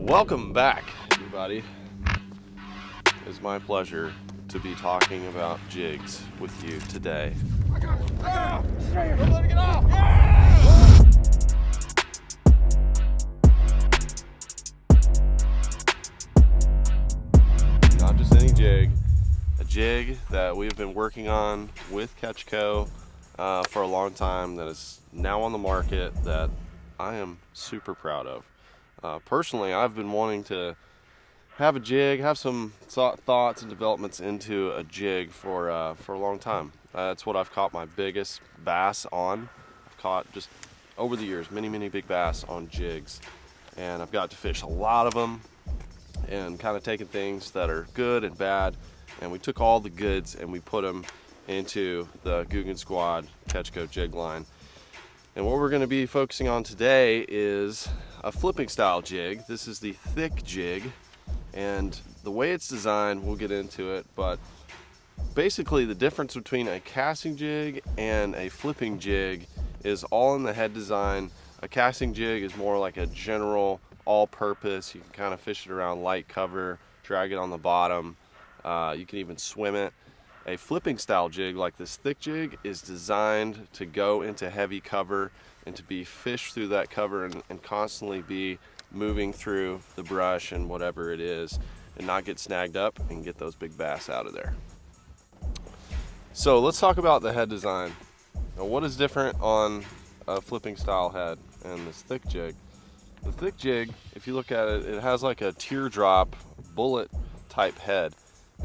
Welcome back, everybody. It's my pleasure to be talking about jigs with you today. I got it. Don't let it get off. Not just any jig, a jig that we've been working on with Catchco for a long time, that is now on the market, that I am super proud of. Personally, I've been wanting to have a jig, have some thoughts and developments into a jig for a long time. That's what I've caught my biggest bass on. I've caught just over the years many big bass on jigs, and I've got to fish a lot of them and kind of taken things that are good and bad, and we took all the goods and we put them into the Googan Squad Catchco jig line. And what we're going to be focusing on today is a flipping style jig. This is the Thicc Jig, and the way it's designed, we'll get into it, but basically the difference between a casting jig and a flipping jig is all in the head design. A casting jig is more like a general all-purpose. You can kind of fish it around light cover, drag it on the bottom. You can even swim it. A flipping style jig like this Thicc Jig is designed to go into heavy cover and to be fished through that cover and constantly be moving through the brush and whatever it is, and not get snagged up and get those big bass out of there. So let's talk about the head design. Now, what is different on a flipping style head and this Thicc Jig? The Thicc Jig, if you look at it, it has like a teardrop bullet type head.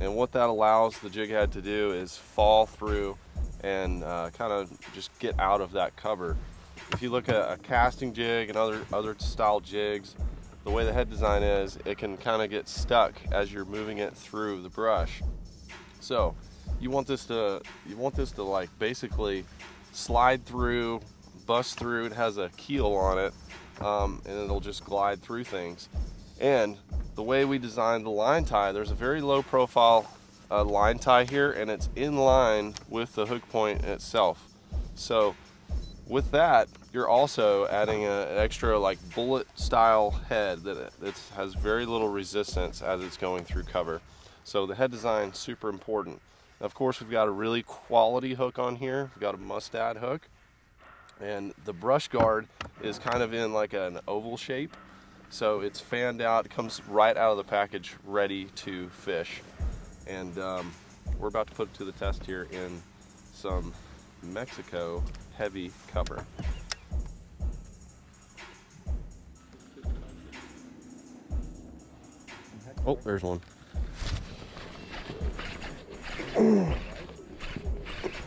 And what that allows the jig head to do is fall through and kind of just get out of that cover. If you look at a casting jig and other style jigs, the way the head design is, it can kind of get stuck as you're moving it through the brush. So you want this to like basically slide through, bust through. It has a keel on it, and it'll just glide through things. And the way we designed the line tie, there's a very low profile line tie here, and it's in line with the hook point itself. So with that, you're also adding an extra like bullet style head that has very little resistance as it's going through cover. So the head design, super important. Of course, we've got a really quality hook on here. We've got a mustad hook, and the brush guard is kind of in like an oval shape. So it's fanned out, it comes right out of the package ready to fish. And we're about to put it to the test here in some Mexico heavy cover. Oh, there's one.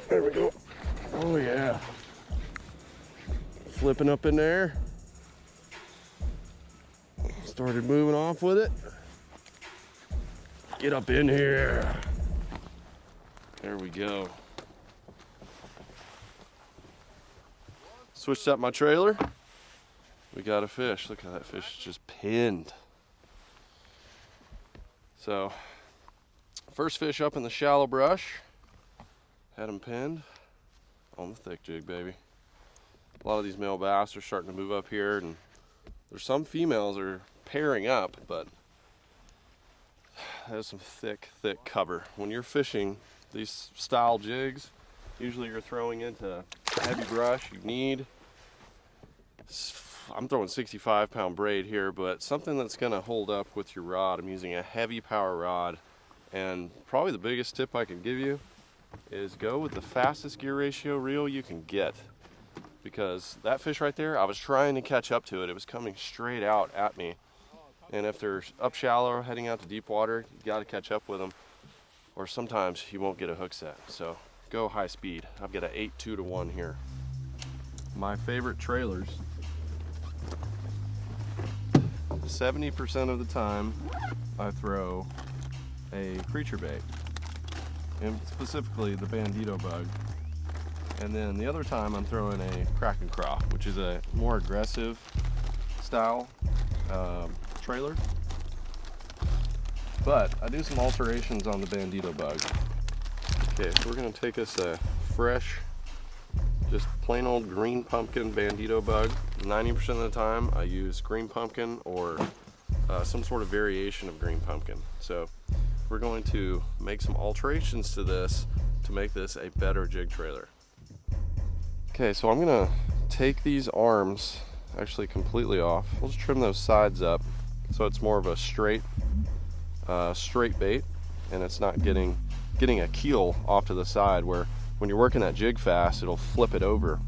There we go. Oh yeah. Flipping up in there. Started moving off with it. Get up in here. There we go. Switched up my trailer. We got a fish. Look how that fish is just pinned. So, first fish up in the shallow brush. Had him pinned on the Thicc Jig, baby. A lot of these male bass are starting to move up here, and there's some females are pairing up, but there's some thick cover. When you're fishing these style jigs, usually you're throwing into heavy brush. You need, I'm throwing 65-pound braid here, but something that's gonna hold up with your rod. I'm using a heavy power rod, and probably the biggest tip I can give you is go with the fastest gear ratio reel you can get. Because that fish right there, I was trying to catch up to it. It was coming straight out at me. And if they're up shallow, heading out to deep water, you gotta catch up with them, or sometimes you won't get a hook set. So go high speed. I've got an 8-2-1 here. My favorite trailers, 70% of the time, I throw a creature bait, and specifically the bandito bug. And then the other time I'm throwing a crack and craw, which is a more aggressive style trailer. But I do some alterations on the bandito bug. Okay, so we're gonna take us a fresh, just plain old green pumpkin bandito bug. 90% of the time I use green pumpkin or some sort of variation of green pumpkin. So we're going to make some alterations to this to make this a better jig trailer. Okay, so I'm gonna take these arms actually completely off. We'll just trim those sides up so it's more of a straight bait, and it's not getting a keel off to the side where when you're working that jig fast, it'll flip it over.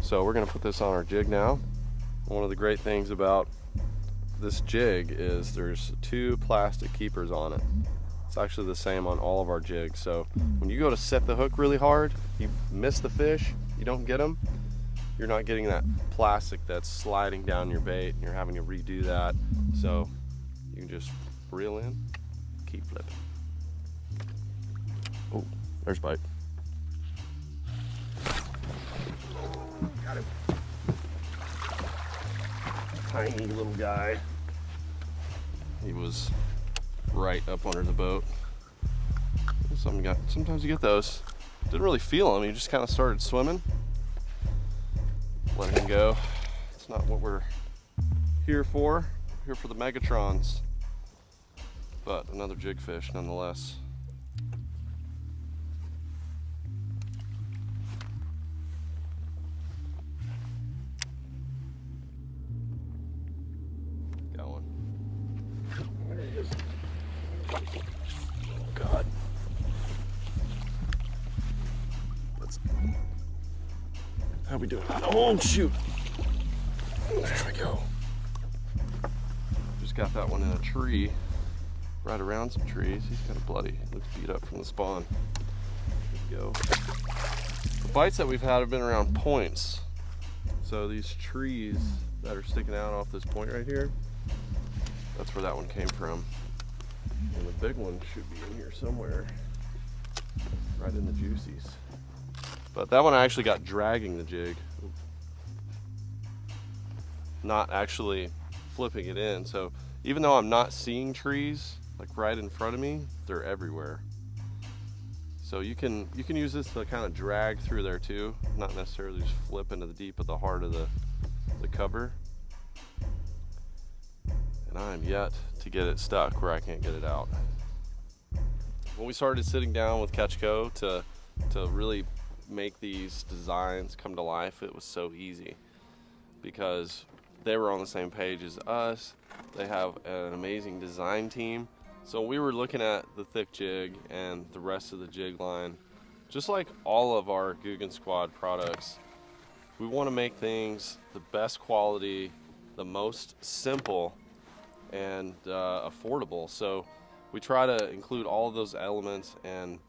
So we're gonna put this on our jig now. One of the great things about this jig is there's 2 plastic keepers on it. It's actually the same on all of our jigs. So when you go to set the hook really hard, you miss the fish, you don't get them, you're not getting that plastic that's sliding down your bait and you're having to redo that. So you can just reel in, keep flipping. Oh, there's bite. Got him. Tiny little guy. He was right up under the boat. Sometimes you get those. Didn't really feel him, he just kind of started swimming. Let him go. It's not what we're here for. We're here for the Megatrons. But another jig fish nonetheless. Got one. There he is. Oh God. How we doing? Oh shoot! There we go. Just got that one in a tree, right around some trees. He's kind of bloody. Looks beat up from the spawn. There we go. The bites that we've had have been around points. So these trees that are sticking out off this point right here, that's where that one came from. And the big one should be in here somewhere, right in the juicies. But that one I actually got dragging the jig, not actually flipping it in. So even though I'm not seeing trees like right in front of me, they're everywhere. So you can use this to kind of drag through there too, not necessarily just flip into the deep of the heart of the cover. And I'm yet to get it stuck where I can't get it out. When we started sitting down with Catchco to really make these designs come to life, it was so easy because they were on the same page as us. They have an amazing design team. So we were looking at the Thicc Jig and the rest of the jig line, just like all of our Googan Squad products. We want to make things the best quality, the most simple, and affordable. So we try to include all of those elements and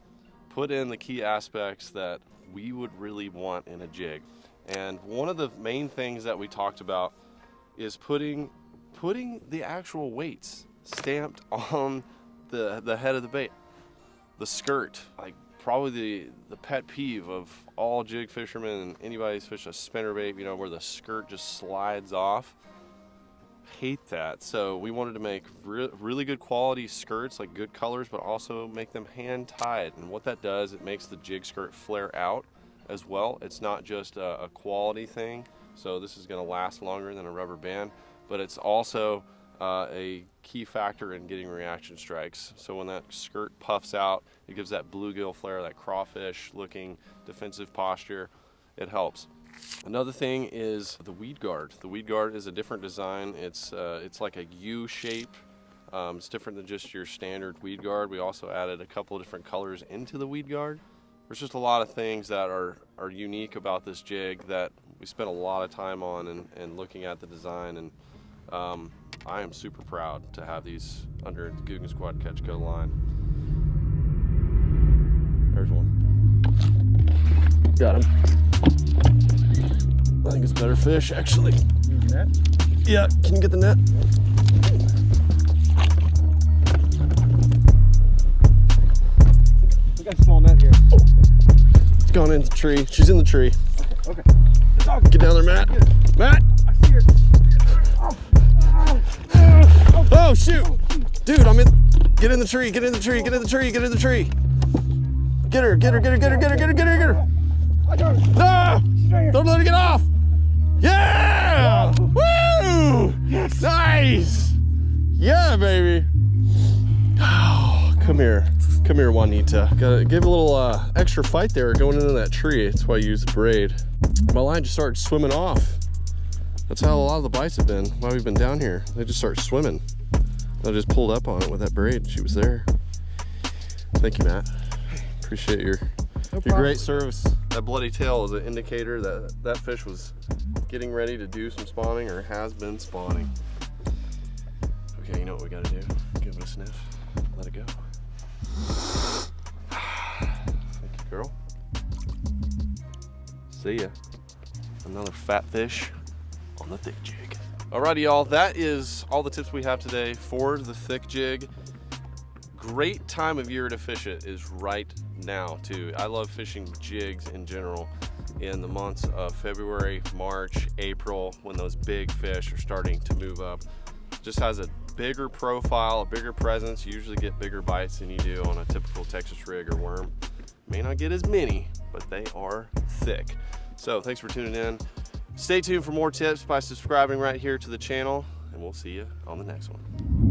put in the key aspects that we would really want in a jig. And one of the main things that we talked about is putting the actual weights stamped on the head of the bait. The skirt, like probably the pet peeve of all jig fishermen and anybody who's fished a spinnerbait, you know, where the skirt just slides off. Hate that. So we wanted to make really good quality skirts, like good colors, but also make them hand tied. And what that does, it makes the jig skirt flare out as well. It's not just a quality thing, so this is going to last longer than a rubber band, but it's also a key factor in getting reaction strikes. So when that skirt puffs out, it gives that bluegill flare, that crawfish looking defensive posture. It helps. Another thing is the weed guard. The weed guard is a different design. It's like a U shape. It's different than just your standard weed guard. We also added a couple of different colors into the weed guard. There's just a lot of things that are unique about this jig that we spent a lot of time on and looking at the design. And I am super proud to have these under the Googan Squad Catchco line. There's one. Got him. I think it's better fish, actually. Net? Yeah, can you get the net? We got a small net here. Oh, it's gone in the tree. She's in the tree. Okay. Get down there, Matt. Matt! I see her. Oh, shoot! Dude, I'm in. Get in the tree, get in the tree, get in the tree, get in the tree. Get her, get her, get her, get her, get her, get her, get her, get her. I got her. No! Don't let her get off! Yeah! Woo! Yes! Nice! Yeah, baby. Oh, come here. Come here, Juanita. Gotta give a little extra fight there going into that tree. That's why I use the braid. My line just started swimming off. That's how a lot of the bites have been while we've been down here. They just start swimming. I just pulled up on it with that braid. She was there. Thank you, Matt. Appreciate your great service. That bloody tail is an indicator that that fish was getting ready to do some spawning or has been spawning. Okay, you know what we gotta do? Give it a sniff. Let it go. Thank you, girl. See ya. Another fat fish on the thick jig. Alrighty, y'all, that is all the tips we have today for the thick jig. Great time of year to fish it is right now too. I love fishing jigs in general in the months of February, March, April, when those big fish are starting to move up. Just has a bigger profile, a bigger presence. You usually get bigger bites than you do on a typical Texas rig or worm. May not get as many, but they are thick. So thanks for tuning in. Stay tuned for more tips by subscribing right here to the channel, and we'll see you on the next one.